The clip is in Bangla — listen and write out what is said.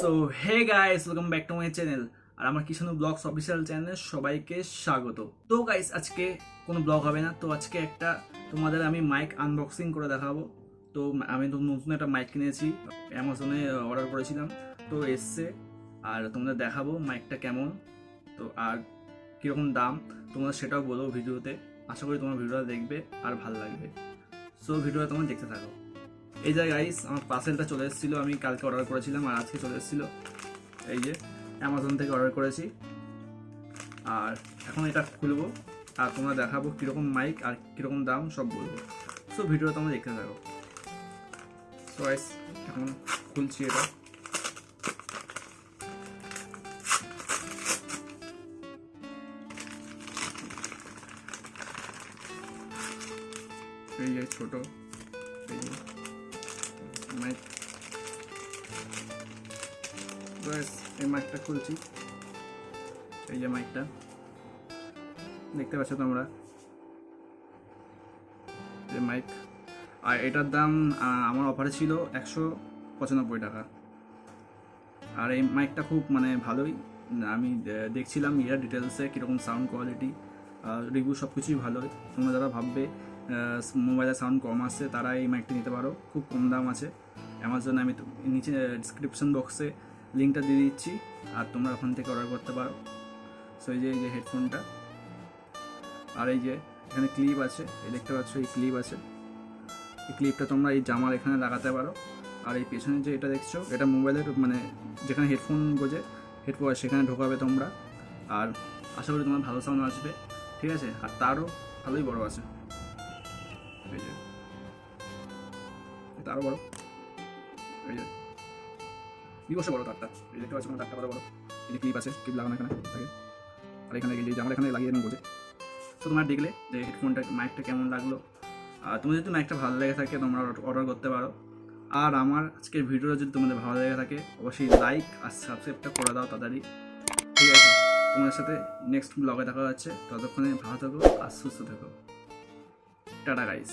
So hey guys, welcome back to my channel. আর আমার কিষাণু ব্লগস অফিসিয়াল চ্যানেলে সবাইকে স্বাগত। তো গাইস, আজকে কোনো ব্লগ হবে না, তো আজকে একটা তোমাদের আমি মাইক আনবক্সিং করে দেখাবো। তো আমি তো নতুন একটা মাইক কিনেছি, অ্যামাজনে অর্ডার করেছিলাম, তো এসছে। আর তোমাদের দেখাবো মাইকটা কেমন, তো আর কীরকম দাম তোমরা সেটাও বলো ভিডিওতে। আশা করি তোমার ভিডিওটা দেখবে আর ভালো লাগবে। সো ভিডিওটা তোমরা দেখতে থাকো। এই যে গাইস, আমার পার্সেলটা চলে এসেছিলো, আমি কালকে অর্ডার করেছিলাম আর আজকে চলে এসেছিলো। এই যে অ্যামাজন থেকে অর্ডার করেছি, আর এখন এটা খুলবো আর তোমরা দেখাবো কীরকম মাইক আর কীরকম দাম সব বলবো। সো ভিডিওটা তোমরা দেখতে থাকো। সো গাইস, এখন খুলছি এটা। এই যে ছোট এই যে মাইক, এই মাইকটা খুলছি। এই যে মাইকটা দেখতে পাচ্ছ তোমরা, এই মাইক। আর এটার দাম আমার অফারে ছিল 195 টাকা। আর এই মাইকটা খুব ভালোই, আমি দেখছিলাম ডিটেলসে কীরকম সাউন্ড কোয়ালিটি, রিভিউ সব কিছুই ভালোই। তোমরা যারা ভাববে মোবাইলে সাউন্ড কম আসছে তারা এই মাইকটা নিতে পারো, খুব কম দাম আছে অ্যামাজনে। আমি নিচে ডিসক্রিপশন বক্সে লিঙ্কটা দিয়ে দিচ্ছি, আর তোমরা ওখান থেকে অর্ডার করতে পারো। সো এই যে হেডফোনটা, আর এই যে এখানে ক্লিপ আছে, এই দেখতে পাচ্ছ এই ক্লিপ আছে। এই ক্লিপটা তোমরা এই জামার এখানে লাগাতে পারো। আর এই পেছনে যে এটা দেখছো, এটা মোবাইলের যেখানে হেডফোন গোজে হেডফোন সেখানে ঢোকাবে তোমরা। আর আশা করি তোমার ভালো সাউন্ড আসবে, ঠিক আছে। আর তারও ভালোই বড় আছে, এই যে এটা আরও বড়, এই যে বিবসে বড় তারটা, এই দেখতে পাচ্ছ তারটা কত বড়। এই যে ক্লিপ আছে, ক্লিপ লাগানো এখানে থাকে। আর এখানে এই যে জামার এখানে লাগিয়ে বোঝে। তো তোমরা দেখলে যে হেডফোনটা মাইকটা কেমন লাগলো। আর তোমাদের যদি মাইকটা ভালো লেগে থাকে তোমরা অর্ডার করতে পারো। আর আমার আজকের ভিডিওটা যদি তোমাদের ভালো লেগে থাকে অবশ্যই লাইক আর সাবস্ক্রাইবটা করে দাও তাড়াতাড়ি, ঠিক আছে। তোমাদের সাথে নেক্সট ব্লগে দেখা যাচ্ছে, ততক্ষণে ভালো থেকো আর সুস্থ থেকো। Tata guys.